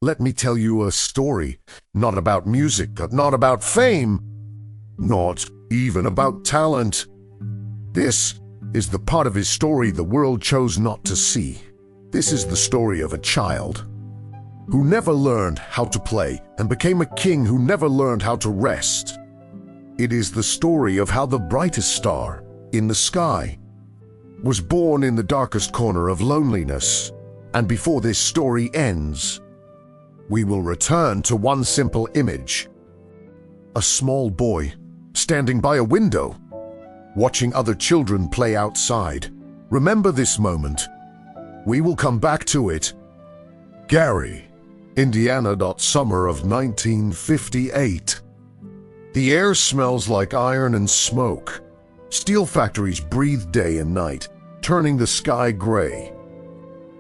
let me tell you a story, not about music, not about fame, not even about talent. This is the part of his story the world chose not to see. This is the story of a child who never learned how to play and became a king who never learned how to rest. It is the story of how the brightest star in the sky was born in the darkest corner of loneliness. And before this story ends, we will return to one simple image. A small boy standing by a window, watching other children play outside. Remember this moment. We will come back to it. Gary, Indiana. Summer of 1958. The air smells like iron and smoke. Steel factories breathe day and night, turning the sky gray.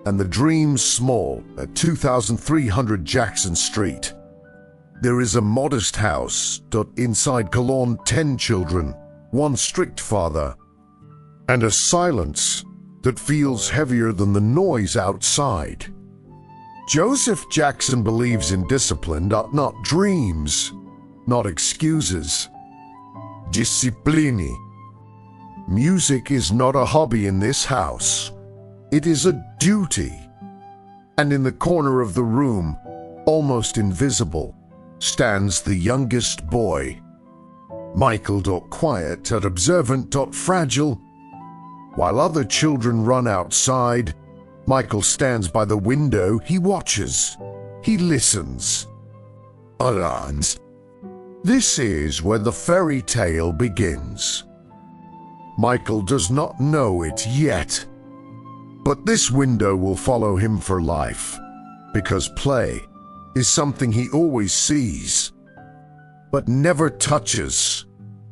And the dreams small at 2300 Jackson Street. There is a modest house. Inside Cologne, 10 children, one strict father, and a silence that feels heavier than the noise outside. Joseph Jackson believes in discipline, not dreams, not excuses. Disciplini. Music is not a hobby in this house. It is a duty. And in the corner of the room, almost invisible, stands the youngest boy. Michael. Quiet, observant, fragile. While other children run outside, Michael stands by the window. He watches. He listens. Alarms. This is where the fairy tale begins. Michael does not know it yet, but this window will follow him for life, because play is something he always sees, but never touches.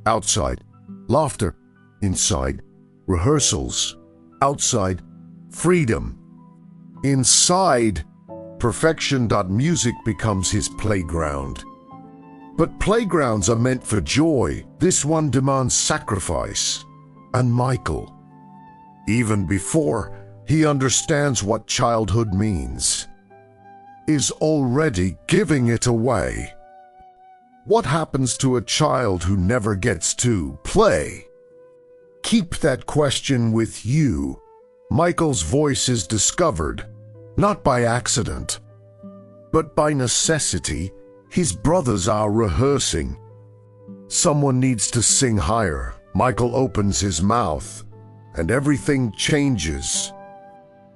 Outside, laughter. Inside, rehearsals. Outside, freedom. Inside, perfection. Music becomes his playground. But playgrounds are meant for joy. This one demands sacrifice. And Michael, even before he understands what childhood means, is already giving it away. What happens to a child who never gets to play? Keep that question with you. Michael's voice is discovered, not by accident, but by necessity. His brothers are rehearsing. Someone needs to sing higher. Michael opens his mouth, and everything changes.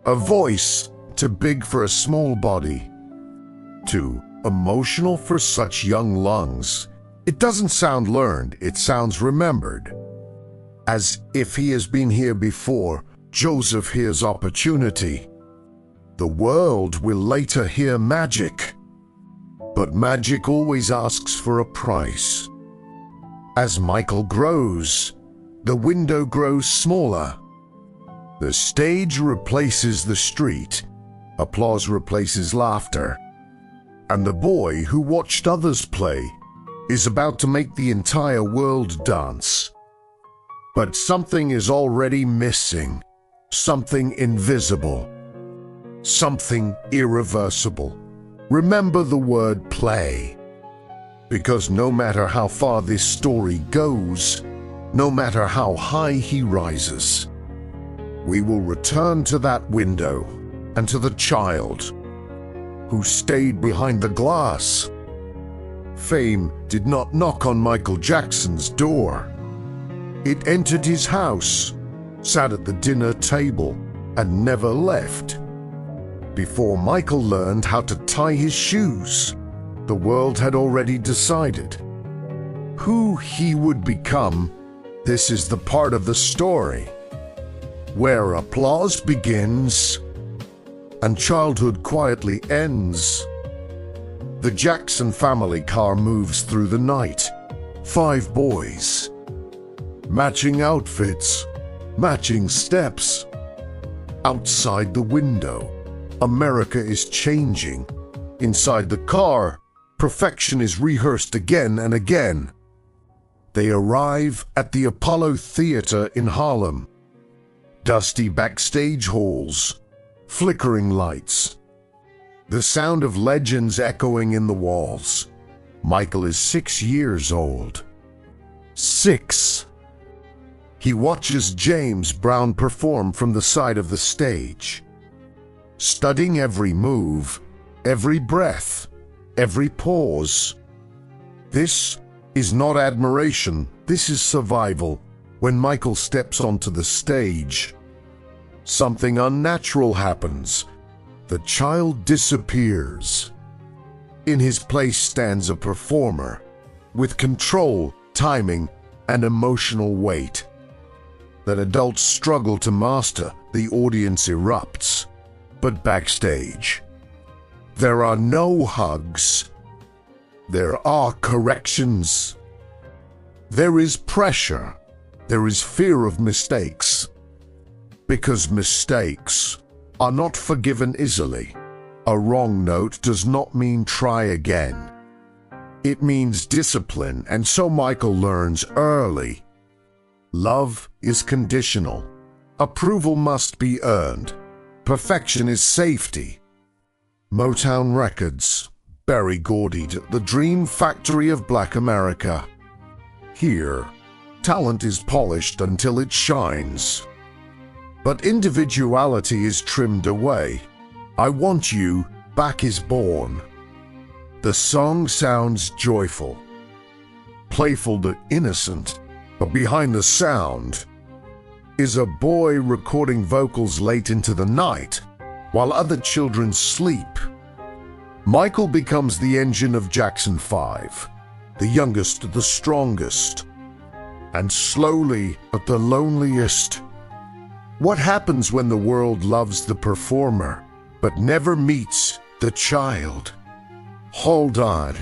A voice too big for a small body, too emotional for such young lungs. It doesn't sound learned, it sounds remembered. As if he has been here before, Joseph hears opportunity. The world will later hear magic, but magic always asks for a price. As Michael grows, the window grows smaller. The stage replaces the street. Applause replaces laughter. And the boy who watched others play is about to make the entire world dance. But something is already missing. Something invisible. Something irreversible. Remember the word play. Because no matter how far this story goes, no matter how high he rises, we will return to that window and to the child who stayed behind the glass. Fame did not knock on Michael Jackson's door. It entered his house, sat at the dinner table, and never left. Before Michael learned how to tie his shoes, the world had already decided who he would become. This is the part of the story where applause begins and childhood quietly ends. The Jackson family car moves through the night. 5 boys, matching outfits, matching steps. Outside the window, America is changing. Inside the car, perfection is rehearsed again and again. They arrive at the Apollo Theater in Harlem. Dusty backstage halls, flickering lights, the sound of legends echoing in the walls. Michael is 6 years old. 6. He watches James Brown perform from the side of the stage, studying every move, every breath, every pause. This is not admiration, this is survival. When Michael steps onto the stage, something unnatural happens. The child disappears. In his place stands a performer with control, timing, and emotional weight that adults struggle to master. The audience erupts, but backstage, there are no hugs. There are corrections. There is pressure. There is fear of mistakes, because mistakes are not forgiven easily. A wrong note does not mean try again. It means discipline, and so Michael learns early. Love is conditional. Approval must be earned. Perfection is safety. Motown Records, Berry Gordy, the dream factory of Black America. Here, talent is polished until it shines, but individuality is trimmed away. I Want You Back is born. The song sounds joyful, playful to innocent, but behind the sound is a boy recording vocals late into the night while other children sleep. Michael becomes the engine of Jackson 5, the youngest, the strongest, and slowly but the loneliest. What happens when the world loves the performer but never meets the child? Hold on.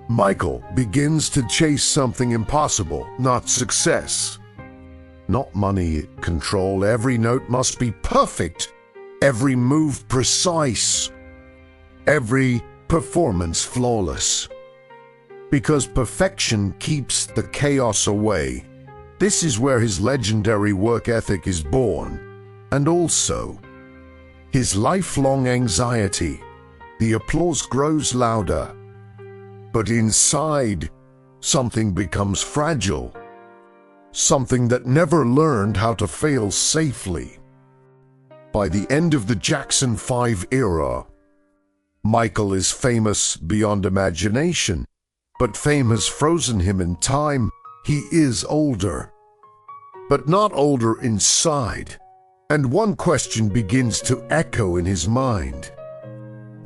Michael begins to chase something impossible, not success, not money, control. Every note must be perfect, every move precise, every performance flawless. Because perfection keeps the chaos away. This is where his legendary work ethic is born, and also his lifelong anxiety. The applause grows louder, but inside, something becomes fragile, something that never learned how to fail safely. By the end of the Jackson 5 era, Michael is famous beyond imagination. But fame has frozen him in time. He is older, but not older inside. And one question begins to echo in his mind.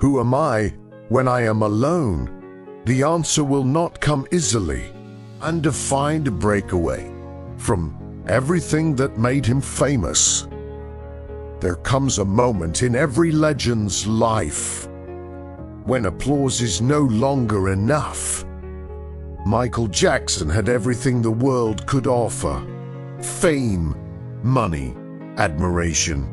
Who am I when I am alone? The answer will not come easily. Undefined breakaway from everything that made him famous. There comes a moment in every legend's life when applause is no longer enough. Michael Jackson had everything the world could offer: fame, money, admiration.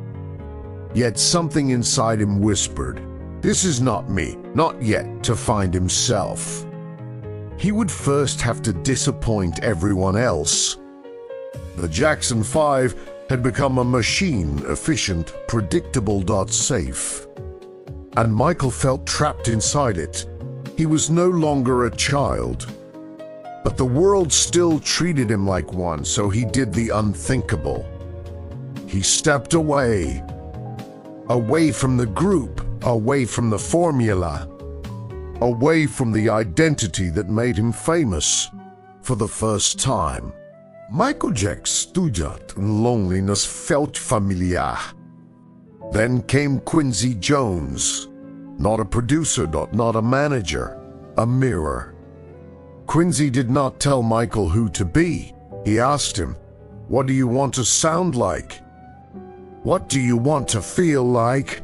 Yet something inside him whispered, "This is not me," not yet. To find himself, he would first have to disappoint everyone else. The Jackson 5 had become a machine, efficient, predictable, safe. And Michael felt trapped inside it. He was no longer a child. But the world still treated him like one, so he did the unthinkable. He stepped away from the group, away from the formula, away from the identity that made him famous. For the first time, Michael Jackson stood out, and loneliness felt familiar. Then came Quincy Jones, not a producer, not a manager, a mirror. Quincy did not tell Michael who to be. He asked him, "What do you want to sound like? What do you want to feel like?"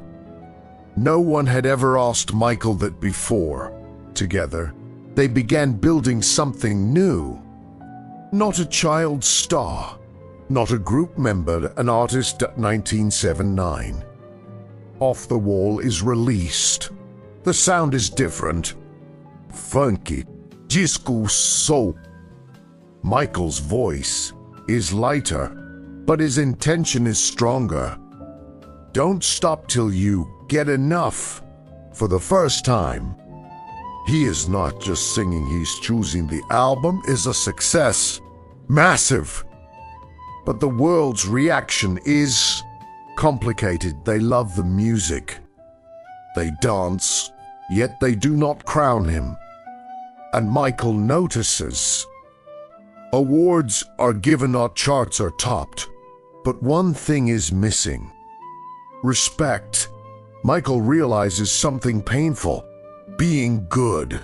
No one had ever asked Michael that before. Together, they began building something new. Not a child star, not a group member, an artist at 1979. Off the Wall is released. The sound is different. Funky, disco soul. Michael's voice is lighter, but his intention is stronger. Don't stop till you get enough. For the first time, he is not just singing, he's choosing. The album is a success. Massive. But the world's reaction is complicated. They love the music. They dance, yet they do not crown him. And Michael notices. Awards are given, our charts are topped. But one thing is missing. Respect. Michael realizes something painful. Being good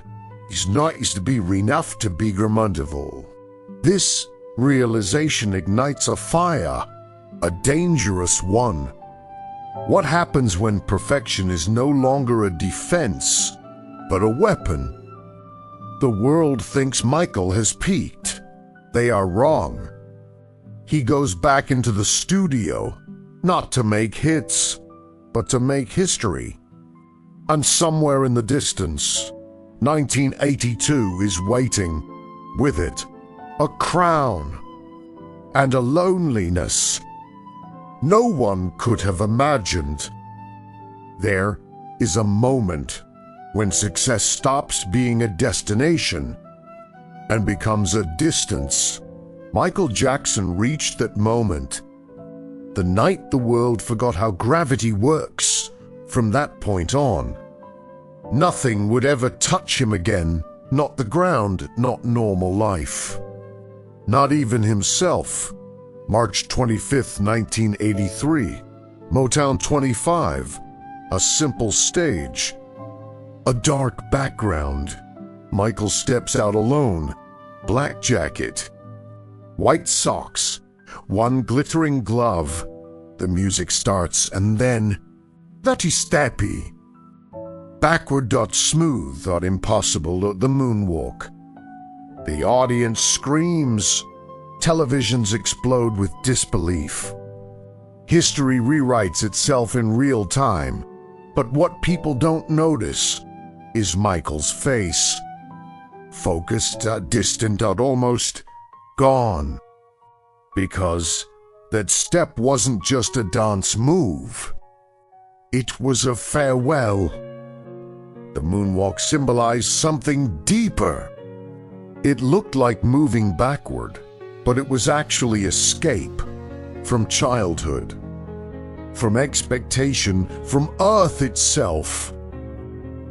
is not to be enough to be wonderful. This realization ignites a fire, a dangerous one. What happens when perfection is no longer a defense, but a weapon? The world thinks Michael has peaked. They are wrong. He goes back into the studio, not to make hits, but to make history. And somewhere in the distance, 1982 is waiting. With it, a crown and a loneliness no one could have imagined. There is a moment when success stops being a destination and becomes a distance. Michael Jackson reached that moment the night the world forgot how gravity works. From that point on, nothing would ever touch him again. Not the ground, not normal life. Not even himself. March 25th, 1983. Motown 25. A simple stage. A dark background. Michael steps out alone. Black jacket. White socks. One glittering glove. The music starts and then that is steppy. Backward, smooth, impossible, the moonwalk. The audience screams. Televisions explode with disbelief. History rewrites itself in real time. But what people don't notice is Michael's face. Focused, distant, almost gone. Because that step wasn't just a dance move. It was a farewell. The moonwalk symbolized something deeper. It looked like moving backward, but it was actually escape from childhood, from expectation, from Earth itself.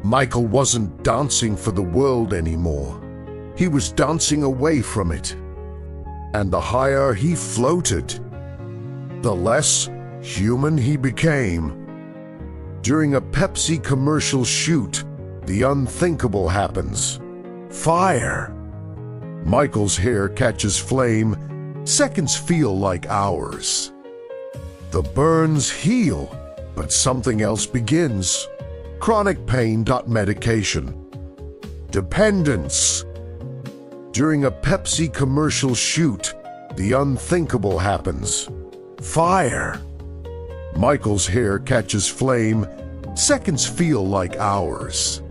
Michael wasn't dancing for the world anymore. He was dancing away from it. And the higher he floated, the less human he became. During a Pepsi commercial shoot, the unthinkable happens. Fire. Michael's hair catches flame. Seconds feel like hours. The burns heal, but something else begins. Chronic pain. Medication. Dependence. During a Pepsi commercial shoot, the unthinkable happens. Fire. Michael's hair catches flame. Seconds feel like hours.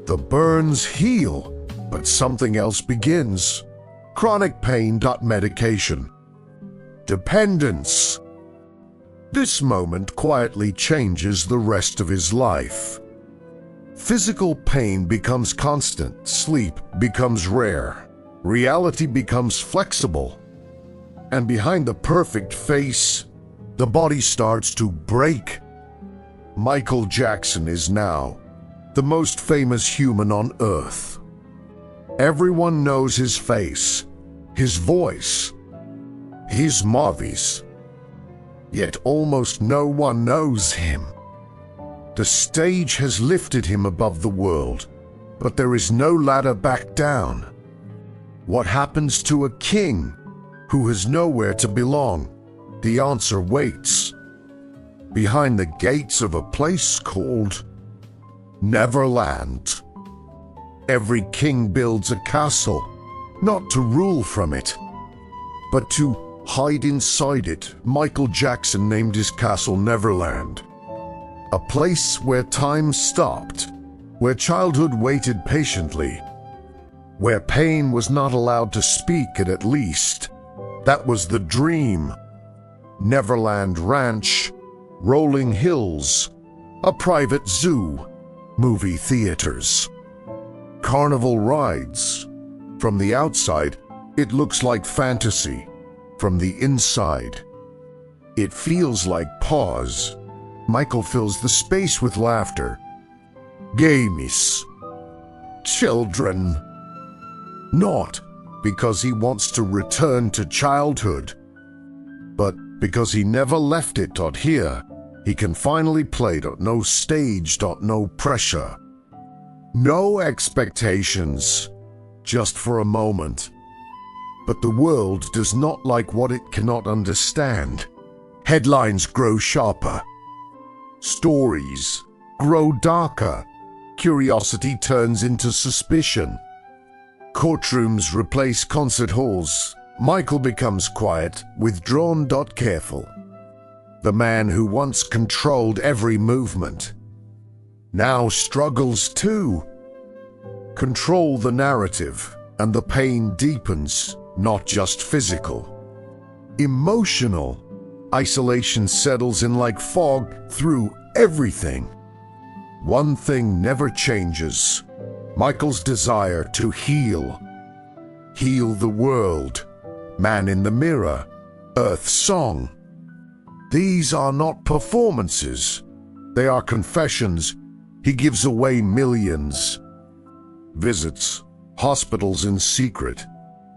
The burns heal, but something else begins. Chronic pain. Medication. Dependence. This moment quietly changes the rest of his life. Physical pain becomes constant. Sleep becomes rare. Reality becomes flexible. And behind the perfect face, the body starts to break. Michael Jackson is now the most famous human on Earth. Everyone knows his face, his voice, his movies. Yet almost no one knows him. The stage has lifted him above the world, but there is no ladder back down. What happens to a king who has nowhere to belong? The answer waits behind the gates of a place called Neverland. Every king builds a castle, not to rule from it, but to hide inside it. Michael Jackson named his castle Neverland. A place where time stopped, where childhood waited patiently, where pain was not allowed to speak, and at least that was the dream. Neverland Ranch, rolling hills, a private zoo, movie theaters, carnival rides. From the outside, it looks like fantasy. From the inside, it feels like pause. Michael fills the space with laughter. Games. Children. Not because he wants to return to childhood, but because he never left it. Here, he can finally play. No stage. No pressure. No expectations. Just for a moment. But the world does not like what it cannot understand. Headlines grow sharper. Stories grow darker. Curiosity turns into suspicion. Courtrooms replace concert halls. Michael becomes quiet, withdrawn. Careful. The man who once controlled every movement now struggles to control the narrative, and the pain deepens, not just physical. Emotional. Isolation settles in like fog through everything. One thing never changes: Michael's desire to heal. Heal the world. Man in the Mirror. Earth Song. These are not performances. They are confessions. He gives away millions. Visits hospitals in secret.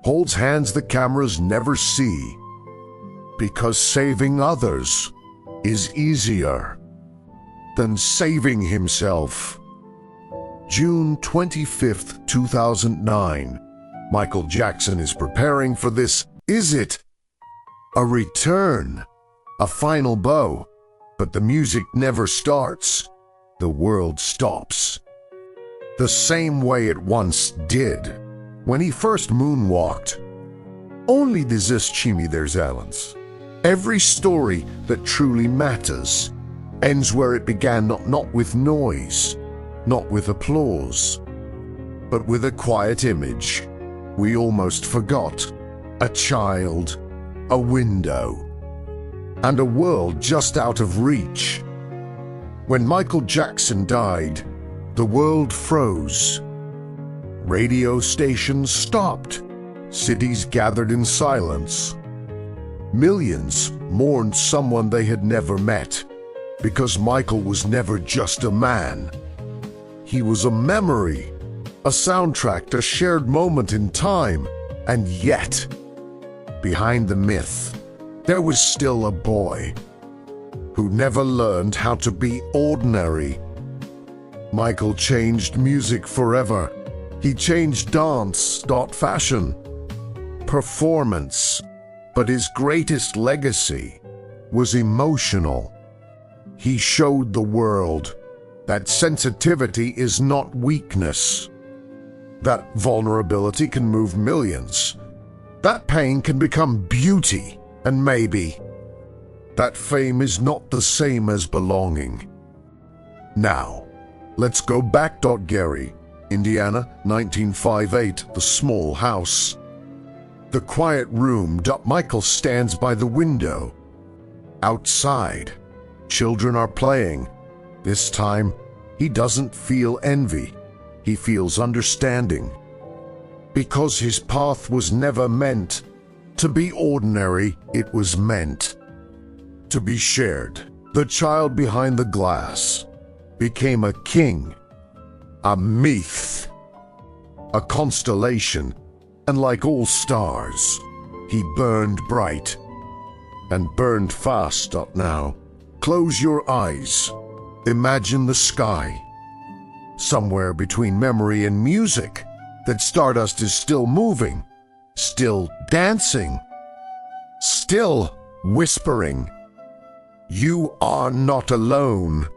Holds hands the cameras never see. Because saving others is easier than saving himself. June 25th, 2009. Michael Jackson is preparing for this. Is it a return? A final bow? But the music never starts. The world stops. The same way it once did when he first moonwalked. Only there's balance. Every story that truly matters ends where it began, not with noise, not with applause, but with a quiet image we almost forgot. A child, a window, and a world just out of reach. When Michael Jackson died, the world froze. Radio stations stopped. Cities gathered in silence. Millions mourned someone they had never met, because Michael was never just a man. He was a memory, a soundtrack, a shared moment in time. And yet, behind the myth, there was still a boy who never learned how to be ordinary. Michael changed music forever. He changed dance, fashion, performance. But his greatest legacy was emotional. He showed the world that sensitivity is not weakness, that vulnerability can move millions, that pain can become beauty, and maybe that fame is not the same as belonging. Now, let's go back. Gary, Indiana, 1958, the small house. The quiet room. Michael stands by the window. Outside, children are playing. This time, he doesn't feel envy. He feels understanding. Because his path was never meant to be ordinary, it was meant to be shared. The child behind the glass became a king, a myth, a constellation, and like all stars, he burned bright and burned fast. Now, close your eyes. Imagine the sky. Somewhere between memory and music, that stardust is still moving, still dancing, still whispering. You are not alone.